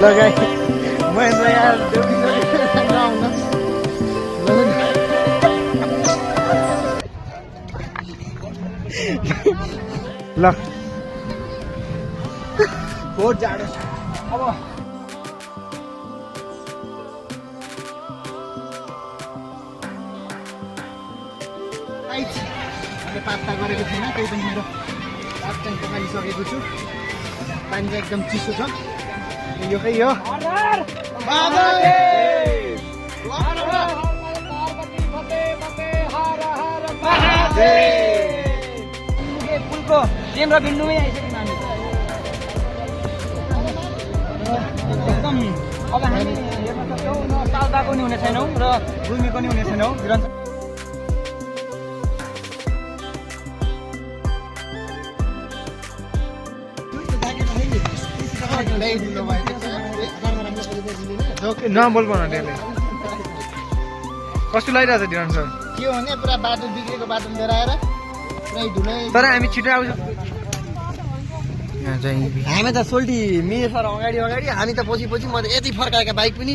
लगाई मैले यार ल बहुत जाडो छ अब मैले पात्ता गरेको थिइनँ त्यही पनि मेरो भात चाहिँ पकाइसकेको छु पानी चाहिँ एकदम चिसो छ यो खै यो पुलको केन्द्र बिन्दुमै आइसक्यौँ हामी एकदम अब हामी हेर्न सक्छौँ न तालदाको नि हुने छैनौँ र रुमीको नि हुने छैनौँ नबोल न त्यसले कस्तो लागिरहेको छ डिरन सर के हो भने पुरा बाटो बिग्रेको बाटो लिएर आएर पुरै धुलै तर हामी छिटो आउँछौँ हामी त सोल्टी मिर सर अगाडि अगाडि हामी त पछि पछि म त यति फर्काएका बाइक पनि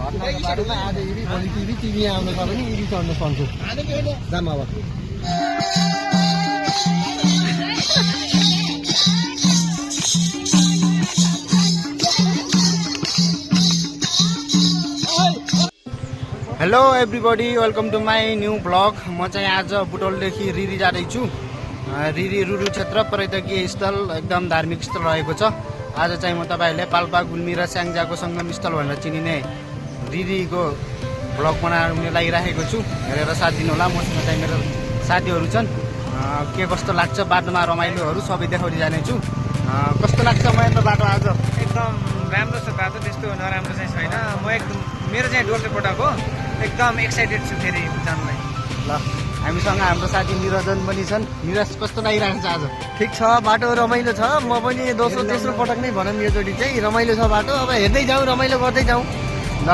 आज इरी भोलि टिभी आउन छ भने इरी चढ्न सक्छु जाम अब hello everybody welcome to my new blog म चाहिँ आज बुटोलदेखि रिरी जाँदैछु रिरी रुरु क्षेत्र पर्यटकीय स्थल एकदम धार्मिक स्थल रहेको छ आज चाहिँ म तपाईँहरूले पाल्पा गुल्मी र स्याङ्जाको सङ्गम स्थल भनेर चिनिने रिरीको ब्लग बनाउने लागिराखेको छु हेरेर साथ दिनु होला मसँग चाहिँ मेरो साथीहरू छन् के कस्तो लाग्छ बाटोमा रमाइलोहरू सबै देखाउँदै जानेछु कस्तो लाग्छ महेन्द्र बाटो आज एकदम राम्रो छ बाटो त्यस्तो नराम्रो चाहिँ छैन म एकदम मेरो चाहिँ डोर्सेपटाको एकदम एक्साइटेड छु फेरि जानलाई ल हामीसँग हाम्रो साथी निरजन पनि छन् निरज कस्तो लागिरहेको छ आज ठिक छ बाटो रमाइलो छ म पनि दोस्रो तेस्रो पटक नै भनौँ योचोटि चाहिँ रमाइलो छ बाटो अब हेर्दै जाउँ रमाइलो गर्दै जाउँ ल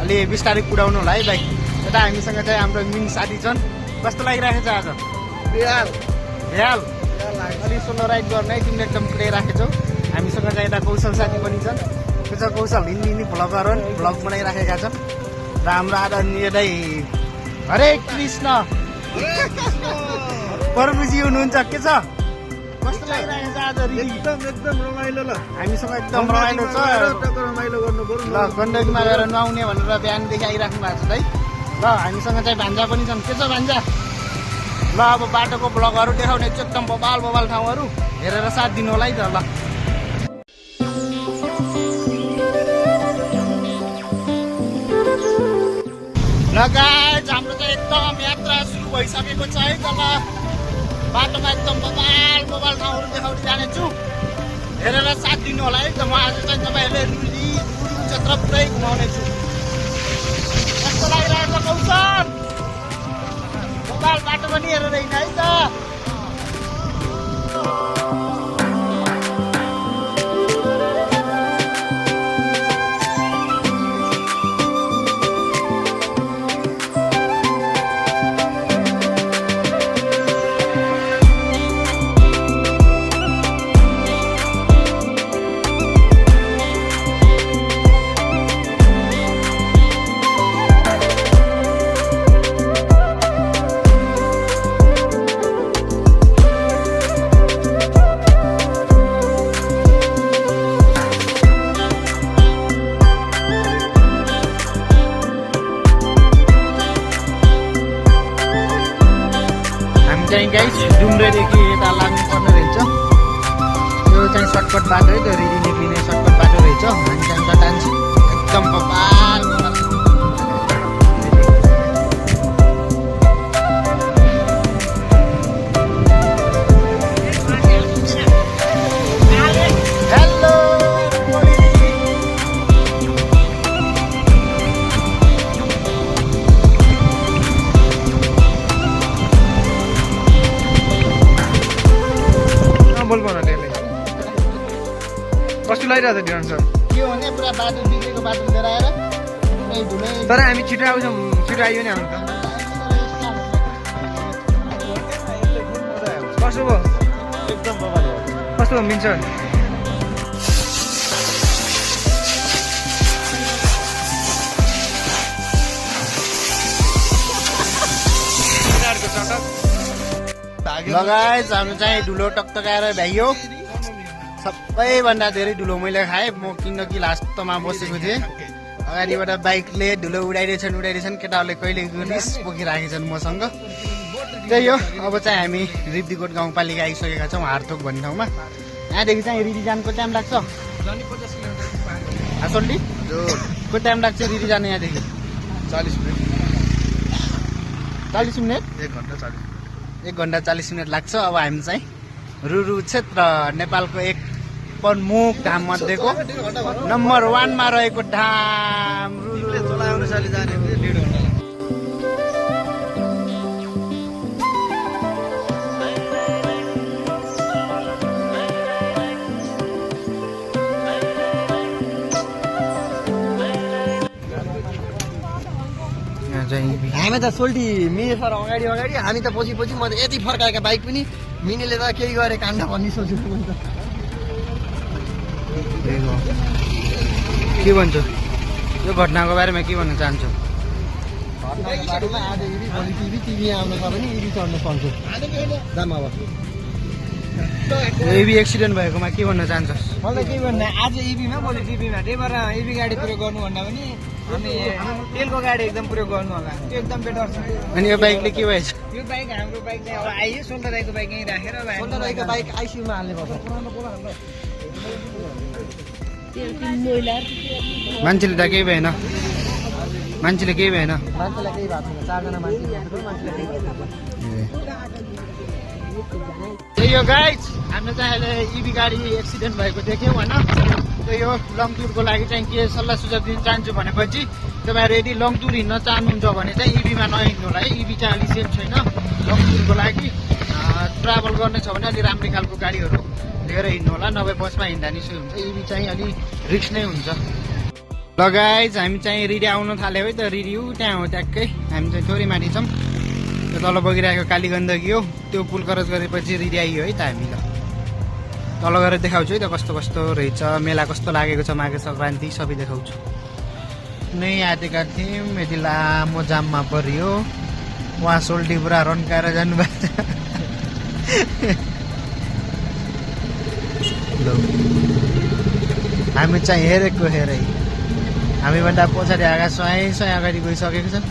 अलि बिस्तारै कुदाउनु होला है भाइ यता हामीसँग चाहिँ हाम्रो मिन साथी छन् कस्तो लागिरहेको छ आज भ्याल अलि सोलो राइड गर्ने तिमीले एकदम कुदाइराखेको छौ हामीसँग चाहिँ यता कौशल साथी पनि छन् त्यो छ कौशल हिन्दी भ्लगर भ्लग बनाइराखेका छन् र हाम्रो आदरणीय दाइ हरे कृष्ण प्रभुजी हुनुहुन्छ के छ कस्तो लागिरहेको छ आज एकदम रमाइलो ल हामीसँग एकदम रमाइलो छ रमाइलो गर्नु पर्यो ल गण्डकीमा गएर नुहाउने भनेर बिहानदेखि आइराख्नु भएको छ है ल हामीसँग चाहिँ भान्जा पनि छन् के छ भान्जा ल अब बाटोको ब्लगहरू देखाउने छु एकदम बबाल ठाउँहरू हेरेर साथ दिनु होला है त ल गाइस हाम्रो चाहिँ एकदम यात्रा सुरु भइसकेको छ है तल बाटोमा एकदम बबाल ठाउँहरू देखाउँदै जानेछु हेरेर साथ दिनु होला है त म आज चाहिँ तपाईँहरूले रुरु क्षेत्र पुरै घुमाउने छु कस्तो लागिरहेको छ कौशल बबाल बाटो पनि हेरेर हिँड है त गाइस डुम्रेदेखि यता लाग्नु पर्ने रहेछ यो चाहिँ सर्टकट बाटो है त रिरी निक्लिने सर्टकट बाटो रहेछ हामी चाहिँ उता जान्छौँ एकदम बबाल कस्तो लागिरहेको छ डिरन सर के हो भने पुरा बाटो बिग्रेको बाटो लिएर आएर पुरै धुलै तर हामी छिटो आउँछौँ छिटो आइयो नि हाम्रो त कस्तो भयो एकदम बबाल कस्तो भयो मिन्छ लगायत हाम्रो चाहिँ धुलो टकटकाएर भ्याइयो सबैभन्दा धेरै धुलो मैले खाएँ म किनकि लास्टमा बसेको थिएँ अगाडिबाट बाइकले धुलो उडाइरहेछन् केटाहरूले कहिले रिस पोखिराखेछन् मसँग त्यही हो अब चाहिँ हामी रिब्दीकोट गाउँपालिका आइसकेका छौँ हारथोक भन्ने ठाउँमा यहाँदेखि चाहिँ रिरी जानुको टाइम लाग्छ हासोल्टी को टाइम लाग्छ रिरी जानु यहाँदेखि 40 मिनट 40 मिनट 1 घन्टा 40 1 घन्टा 40 मिनट लाग्छ अब हामी चाहिँ रुरु क्षेत्र नेपालको एक प्रमुख धाम मध्येको नम्बर 1 मा रहेको धाम रुरु अनुसारले जाने 1.5 घन्टा हामी त सोल्टी मिने सर अगाडि हामी त पछि म त यति फर्काएका बाइक पनि मिनेले त केही गरे काण्ड भन्ने सोचेको मैले त के भन्छ यो घटनाको बारेमा के भन्न चाहन्छु घटनाको बारेमा आज इबी भोलि टिभी आउन छ भने इबी चढ्न सक्छु जाम अब एबी एक्सिडेन्ट भएकोमा के भन्न चाहन्छस् मलाई के भन्दा आज इबीमा भोलि टिभीमा त्यही भएर इबी गाडी प्रयोग गर्नु भन्दा पनि हामी तेलको गाडी एकदम प्रयोग गर्नु होला त्यो एकदम बेटर छ अनि यो बाइकले के भएछ यो बाइक हाम्रो बाइक चाहिँ अब आइयो 16 राईको बाइक यहीँ राखेर अब सोल्डर राईको बाइक आइसियुमा हाल्ने पर्छ मान्छेले त केही भएन मान्छेले केही भएन मान्छेलाई केही भएको छैन 4 जना मान्छे मान्छेलाई केही भएको छैन त्यही हो गाइज हाम्रो चाहिँ अहिले इबी गाडी एक्सिडेन्ट भएको देख्यौँ होइन त्यही हो लङ टुरको लागि चाहिँ के सल्लाह सुझाव दिन चाहन्छु भनेपछि तपाईँहरू यदि लङ टुर हिँड्न चाहनुहुन्छ भने चाहिँ इबीमा नहिँड्नु होला है इबी चाहिँ अलिक सेफ छैन लङ टुरको लागि ट्राभल गर्ने छ भने अलिक राम्रै खालको गाडीहरू लिएर हिँड्नु होला नभए बसमा हिँड्दा निसो हुन्छ इबी चाहिँ अलिक रिस्क नै हुन्छ ल गाइज हामी चाहिँ रिडी आउन थाल्यो है त रिडी त्यहाँ हो ट्याक्कै हामी चाहिँ थोरै माथि छौँ त्यो तल बगिरहेको काली गण्डकी हो त्यो पुल क्रस गरेपछि रिडी आइयो है त हामी ल तल गएर देखाउँछु है त कस्तो कस्तो रहेछ मेला कस्तो लागेको छ माघे सङ्क्रान्ति सबै देखाउँछु नै आँटेका थियौँ यति लामो जाममा परियो उहाँ सोल्टी पुरा रन्काएर जानुभएको छ हामी चाहिँ हेरेको हेरै हामीभन्दा पछाडि आएका स्वयं अगाडि गइसकेको छ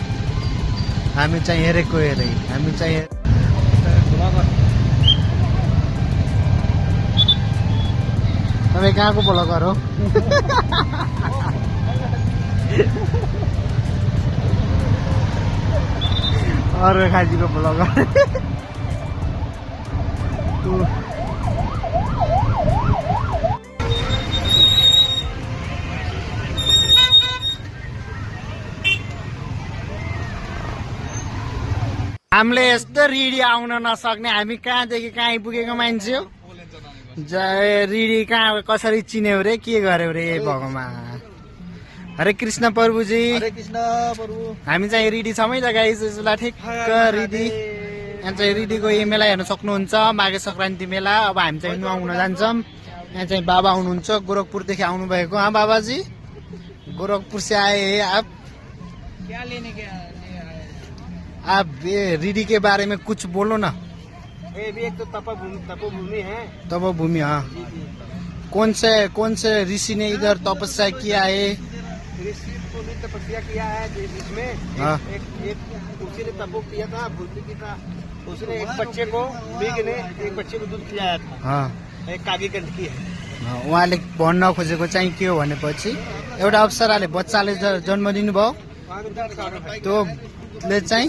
हामी चाहिँ हेरेको हेरै हामी चाहिँ तपाईँ कहाँको ब्लगर हो अरू खाजीको ब्लगर हामीले यस्तो रिडी आउन नसक्ने हामी कहाँदेखि कहाँ आइपुगेको मान्छे हो रिडी कहाँ कसरी चिन्यौ रे के गर्यौ रे भगवान हरे कृष्ण प्रभुजी हरे कृष्ण प्रभु हामी चाहिँ रिडी छौँ है त गाइस यसलाई ठिक्क रिडी यहाँ चाहिँ रिडीको यो मेला हेर्न सक्नुहुन्छ माघे सङ्क्रान्ति मेला अब हामी चाहिँ नुहाउन जान्छौँ यहाँ चाहिँ बाबा हुनुहुन्छ गोरखपुरदेखि आउनुभएको बाबाजी गोरखपुर से आए हैं आप क्या लेने के आप ये रिडी के बारे में कुछ बोलो ना ये भी एक तो तपोभूमि है तपोभूमि हाँ कौन से ऋषि ने इधर तपस्या किया है ऋषि को भी तपस्या किया है जिसमें हाँ। एक उसी ने तपो किया था भूमि की था उसने एक बच्चे को मेघ ने एक बच्चे को दूध खिलाया था हाँ एक कागी गण्डकी है उहाँले भन्न खोजेको चाहिँ के हो भनेपछि एउटा अप्सराले बच्चाले जन्म दिनुभयो त्योले चाहिँ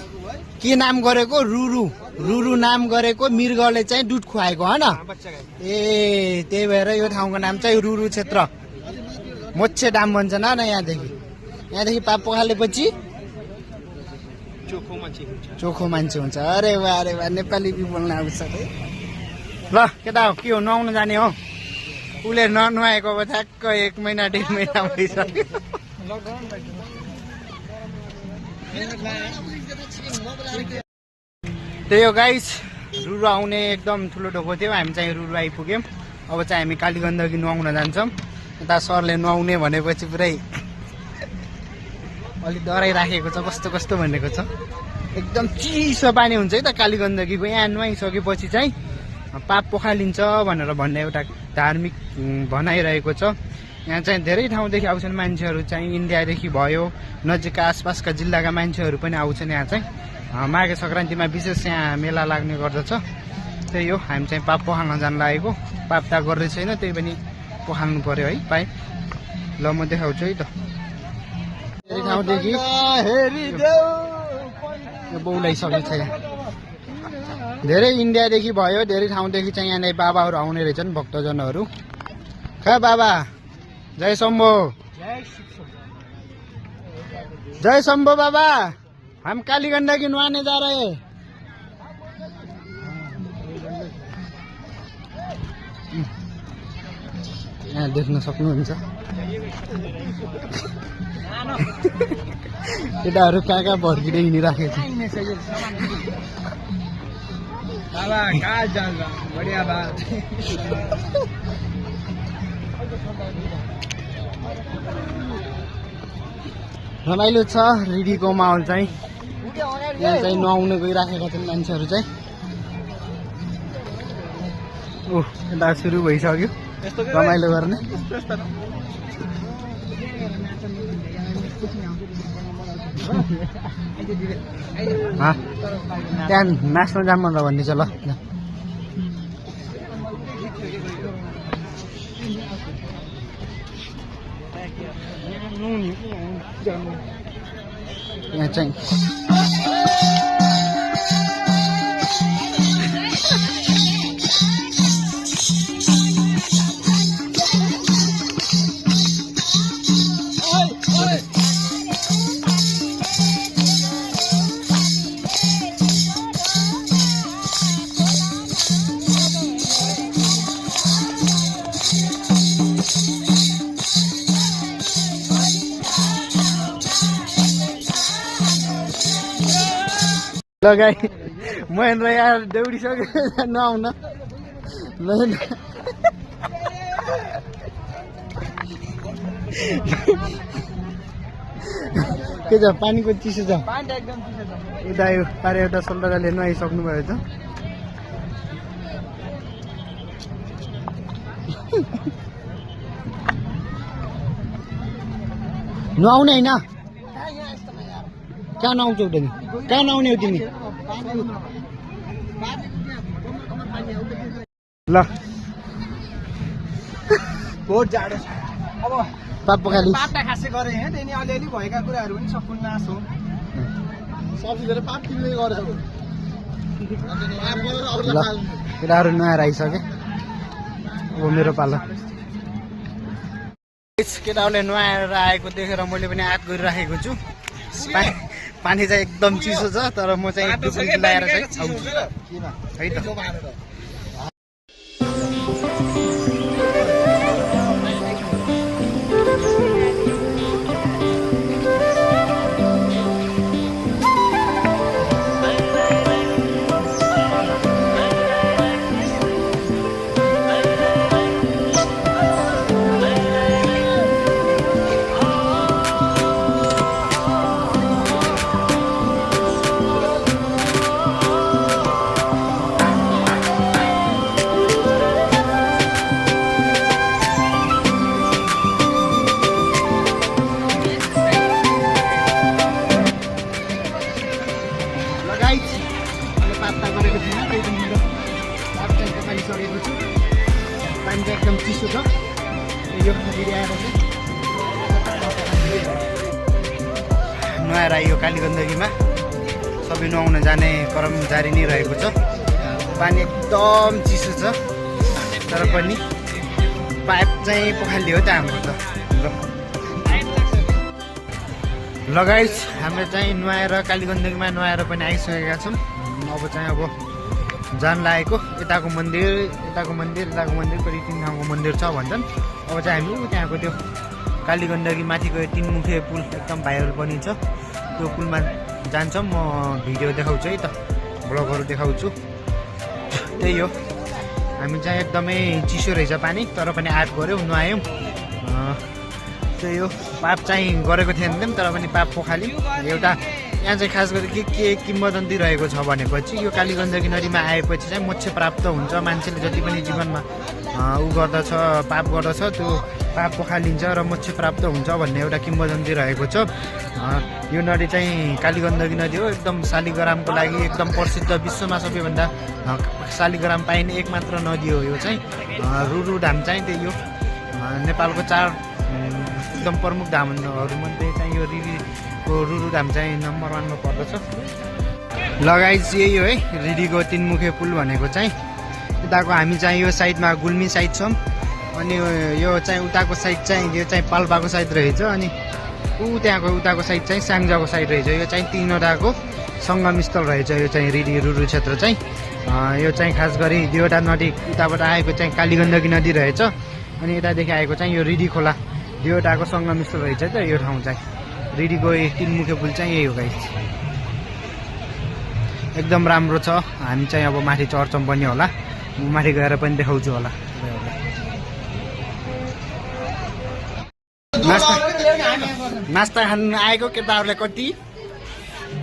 के नाम गरेको रुरु रुरु नाम गरेको मृगले चाहिँ दुध खुवाएको होइन ए त्यही भएर यो ठाउँको नाम चाहिँ रुरु क्षेत्र मोच्छे डाम भन्छ न यहाँदेखि पाप पखालेपछि चोखो मान्छे हुन्छ अरे वाह नेपाली भी बोल्न आउँछ ल केटा हो के हो नुहाउन जाने हो उसले ननुहाएको अब ठ्याक्क 1 महिना 1.5 महिना भइसक्यो त्यही हो गाइस रुरु आउने एकदम ठुलो ढोको थियो हामी चाहिँ रुरु आइपुग्यौँ अब चाहिँ हामी काली गण्डकी नुहाउन जान्छौँ यता सरले नुहाउने भनेपछि पुरै अलिक डराइराखेको छ कस्तो कस्तो भनेको छ एकदम चिसो पानी हुन्छ है त काली गण्डकीको। यहाँ नुहाइसकेपछि चाहिँ पाप पोखालिन्छ भनेर भन्ने एउटा धार्मिक भनाइरहेको छ। यहाँ चाहिँ धेरै ठाउँदेखि आउँछन् मान्छेहरू चाहिँ, इन्डियादेखि भयो, नजिकका आसपासका जिल्लाका मान्छेहरू पनि आउँछन्। यहाँ चाहिँ माघे सङ्क्रान्तिमा विशेष यहाँ मेला लाग्ने गर्दछ। त्यही हो, हामी चाहिँ पाप पोखाल्न जान लागेको। पाप त गर्दै छैन, त्यही पनि पोखाल्नु पर्यो है पाइप। ल म देखाउँछु है त। धेरै ठाउँदेखि बौलाइसकेको छ यहाँ। धेरै इन्डियादेखि भयो, धेरै ठाउँदेखि चाहिँ यहाँनिर बाबाहरू आउने रहेछन्, भक्तजनहरू। खै बाबा, जय शम्भो, जय शम्भो बाबा। हम काली गण्डकी नुहाने जा रहे हैं। यहाँ देख्न सक्नुहुन्छ केटाहरू कहाँ कहाँ भर्किँदै हिँडिराखेको छ। बाबा कहाँ जान्छ, बढिया बात। रमाइलो छ रिडीको माहौल चाहिँ। यहाँ चाहिँ नुहाउन गइराखेका छन् मान्छेहरू चाहिँ। ओह, यता सुरु भइसक्यो रमाइलो गर्ने। त्यहाँ नाच्न जाम भनेर भनिदिन्छ ल। यहाँ चाहिँ लगाई महेन्द्र यार दौडिसक्यो नआउन। के छ पानीको चिसो छ? उता यो पारे एउटा सोल्डरले नुहाइसक्नु भयो त। नुहाउने होइन, कहाँ नुहाउँछौ तिमी? कहाँ नुहाउने हो तिमी? ल बहुत जाडो छ। अब पाप पोखाली पापटा खासै गरे हे, त्यही अलिअलि भएका कुराहरू पनि सबै नाश हो। सब्जी गरेर पाप किन्दै गरेछ। ल केटाहरू नुहाएर आइसके। अब मेरो पालो। केटाहरूले नुहाएर आएको देखेर मैले पनि आँट गरिराखेको छु। पानी चाहिँ एकदम चिसो छ, तर म चाहिँ डुब्की लगाएर चाहिँ आउँछु है त। पानी चाहिँ एकदम चिसो छ। यो नुहाएर आइयो काली गण्डकीमा। सबै नुहाउन जाने क्रम जारी नै रहेको छ। पानी एकदम चिसो छ, तर पनि पाइप चाहिँ पोखालियो त हाम्रो त। लगाइस हाम्रो चाहिँ नुहाएर काली गण्डकीमा नुहाएर पनि आइसकेका छौँ। अब चाहिँ अब जान लागेको यताको मन्दिर करिब 3 ठाउँको मन्दिर छ भन्छन्। अब चाहिँ हामी त्यहाँको त्यो काली गण्डकी माथिको 3 मुखे पुल एकदम भाइरल पनि छ, त्यो पुलमा जान्छौँ। म भिडियो देखाउँछु है त, ब्लगहरू देखाउँछु। त्यही हो, हामी चाहिँ एकदमै चिसो रहेछ पानी, तर पनि आँट गऱ्यौँ, नुहायौँ। त्यही हो, पाप चाहिँ गरेको थिएन तर पनि पाप पोखाल्यौँ। एउटा यहाँ चाहिँ खास गरी के किम्बदन्ती रहेको छ भनेपछि यो कालीगण्डकी नदीमा आएपछि चाहिँ मोक्ष प्राप्त हुन्छ। मान्छेले जति पनि जीवनमा ऊ गर्दछ, पाप गर्दछ, त्यो पाप पखालिन्छ र मोक्ष प्राप्त हुन्छ भन्ने एउटा किम्बदन्ती रहेको छ। यो नदी चाहिँ कालीगण्डकी नदी हो। एकदम शालिग्रामको लागि एकदम प्रसिद्ध, विश्वमा सबैभन्दा शालिग्राम पाइने एकमात्र नदी हो यो चाहिँ। रुरु धाम चाहिँ त्यही हो, नेपालको 4 एकदम प्रमुख धामहरूमध्ये चाहिँ यो रिरीको रुरु धाम चाहिँ नम्बर 1 मा पर्दछ। लगाइज यही हो है रिरीको 3 मुखे पुल भनेको चाहिँ। उताको हामी चाहिँ यो साइडमा गुल्मी साइड छौँ, अनि यो चाहिँ उताको साइड चाहिँ यो चाहिँ पाल्पाको साइड रहेछ, अनि त्यहाँको उताको साइड चाहिँ स्याङ्जाको साइड रहेछ। यो चाहिँ 3वटाको सङ्गमस्थल रहेछ यो चाहिँ रिरी रुरु क्षेत्र चाहिँ। यो चाहिँ खास गरी 2वटा नदी उताबाट आएको चाहिँ कालीगण्डकी नदी रहेछ, अनि यतादेखि आएको चाहिँ यो रिडी खोला, 2वटाको सङ्गमस्थल रहेछ त यो ठाउँ चाहिँ। रिडीको 3 मुखे पुल चाहिँ यही हो गाइस। एकदम राम्रो छ। हामी चाहिँ अब माथि चढ्छौँ पनि होला, माथि गएर पनि देखाउँछु होला। नास्ता खानु आएको केटाहरूले कति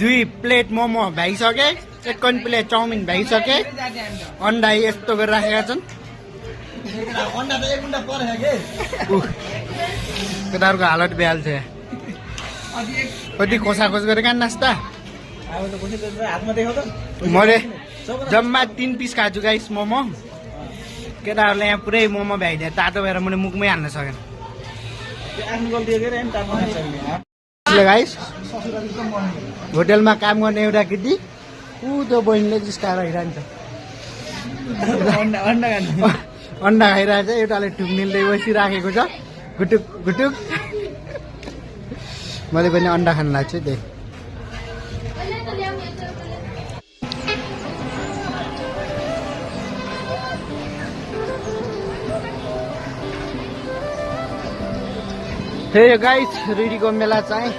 2 प्लेट मोमो भ्याइसके, 2nd प्लेट चाउमिन भ्याइसके, अन्डा यस्तो गरेर राखेका छन्। केटाहरूको हालत बेहाल थियो। कति खोसाखोस गरेका नास्ता। मैले जम्मा 3 पिस खाछु गाइस मोमो। केटाहरूले यहाँ पुरै मोमो भ्याइदिए, तातो भएर मैले मुखमै हाल्न सकेन। गाइस होटेलमा काम गर्ने एउटा केटी त्यो बहिनीले जिस्काएर हिँड्छ, अन्डा खाइरहेको छ। एउटाले ठुक्निल्दै बसिराखेको छ, गुटुक गुटुक। मैले पनि अन्डा खान लाग्छु त्यही। त्यही गाइस रिडीको मेला चाहिँ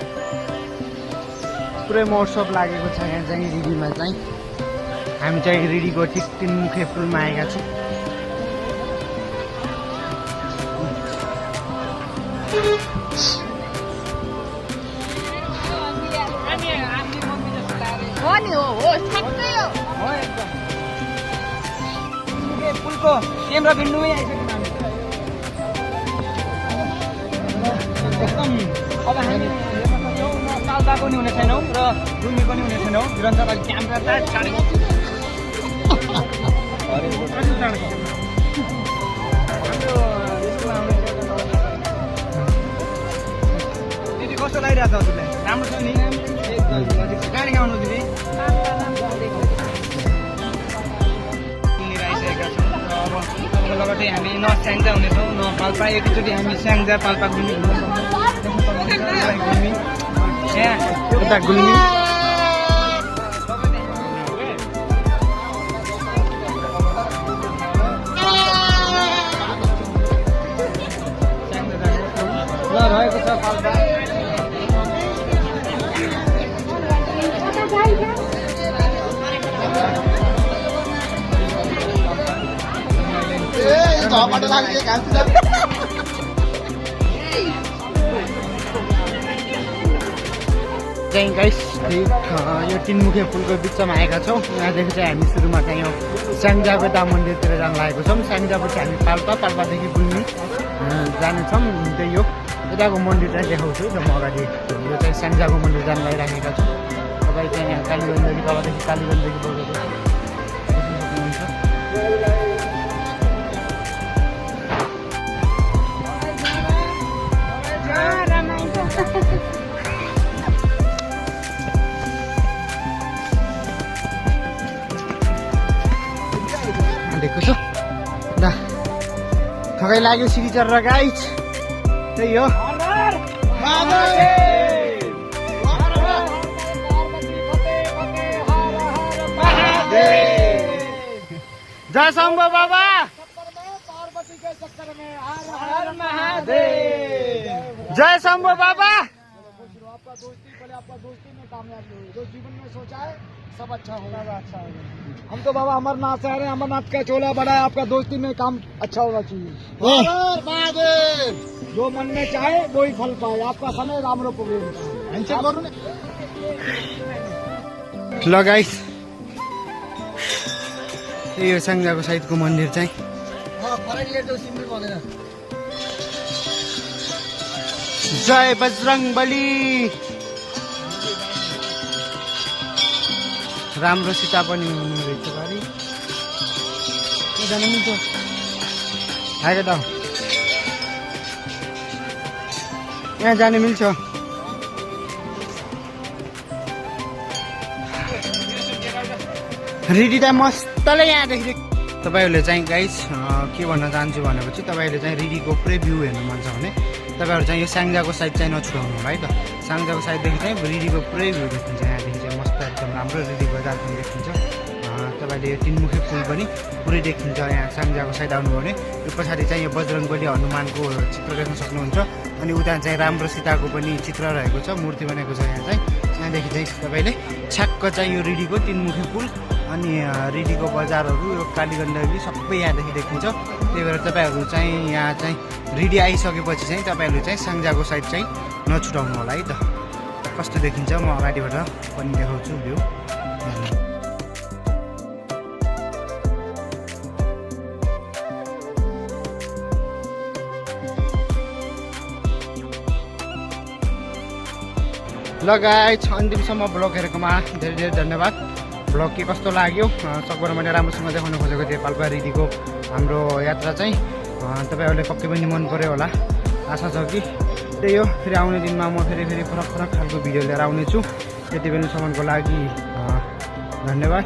पुरै महोत्सव लागेको छ यहाँ चाहिँ रिडीमा चाहिँ। हामी चाहिँ रिडीको ठिक 3 मुखे पुलमा आएका छौँ। पुलको क्यामेरा भिन्नुमै आइसक्यो एकदम। अब हामी पाल्पाको नि हुने छैनौँ र गुल्मीको नि हुने छैनौँ। निरन्तर क्यामेरा दिदी कस्तो लागिरहेको छ हजुरलाई? राम्रो छ नि? गाडी गाउनु दिदी लगतै हामी न स्याङ्जा हुनेछौँ न पाल्पा। एकैचोटि हामी स्याङ्जा पाल्पा गुल्मी उता गुल्मी ल रहेको छ पाल्पा। चाहिँ गाइस यो 3 मुखे पुलको बिचमा आएका छौँ। यहाँदेखि चाहिँ हामी सुरुमा चाहिँ यो स्याङ्जाबेटा मन्दिरतिर जान लागेको छौँ। स्याङ्जापछि हामी पाल्पादेखि गुल्मी जानेछौँ। त्यही हो यताको मन्दिर चाहिँ देखाउँछु म अगाडि। यो चाहिँ स्याङ्जाको मन्दिर जान लागिराखेका छौँ। तपाईँ चाहिँ यहाँ कालीगण्डकी तलदेखि कालीगण्डकी बगेको सक्नुहुन्छ। देख्छु दा थकाइ लाग्यो सिडी चढेर गाइस। त्यही हो जय शम्भो बाबा। जय शम्भो बाबा। आपका दोस्ती पहले आपका दोस्ती में कामयाबी हो, जो जीवन में सोचा है सब अच्छा होगा। हम तो बाबा अमरनाथ से आ रहे हैं, अमरनाथ का चोला बड़ा है। आपका दोस्ती में काम अच्छा होना चाहिए। जो मन में चाहे वो ही फल पाए। आपका समय राम रो ह्यान्डसेक गर्नु नि ल गाइस यो स्याङ्जाको साइडको मन्दिर चाहिँ फराइले त सिम्बल भन्दैन जय बजरङ्गबली राम्रो सीता पनि हुनु रहेछ बारी जानु मिल्छ आएको त यहाँ जानु मिल्छ रेडी त मस्तले यहाँदेखि तपाईँहरूले चाहिँ गाइस के भन्न चाहन्छु भनेपछि तपाईँहरूले चाहिँ रिडीको पुरै भ्यू हेर्नु मन छ भने तपाईँहरू चाहिँ यो स्याङ्जाको साइड चाहिँ नछुटाउनु होला है त स्याङ्जाको साइडदेखि चाहिँ रिडीको पुरै भ्यू देखिन्छ यहाँदेखि चाहिँ मस्त एकदम राम्रो रिडी बजार पनि देखिन्छ तपाईँले यो तिनमुखे पुल पनि पुरै देखिन्छ यहाँ स्याङ्जाको साइड आउनुभयो भने यो पछाडि चाहिँ यो बजरङ्गबली हनुमानको चित्र देख्न सक्नुहुन्छ अनि उता चाहिँ राम्रो सीताको पनि चित्र रहेको छ मूर्ति बनेको छ यहाँ चाहिँ यहाँदेखि चाहिँ तपाईँले छ्याक्क चाहिँ यो रिडीको तिनमुखे पुल अनि रिडीको बजारहरू यो कालीगण्डकी सबै यहाँदेखि देखिन्छ त्यही भएर तपाईँहरू चाहिँ यहाँ चाहिँ रिडी आइसकेपछि चाहिँ तपाईँहरूले चाहिँ स्याङ्जाको साइड चाहिँ नछुटाउनु होला है त कस्तो देखिन्छ म अगाडिबाट पनि देखाउँछु भ्यू ल गाइस अन्तिमसम्म ब्लग हेरेकोमा धेरै धेरै धन्यवाद ब्लग के कस्तो लाग्यो सकभर मैले राम्रोसँग देखाउन खोजेको थिएँ पाल्पा रिडीको हाम्रो यात्रा चाहिँ तपाईँहरूले पक्कै पनि मन पर्यो होला आशा छ कि त्यही हो फेरि आउने दिनमा म फेरि फरक फरक खालको भिडियो लिएर आउनेछु त्यति बेलासम्मको लागि धन्यवाद।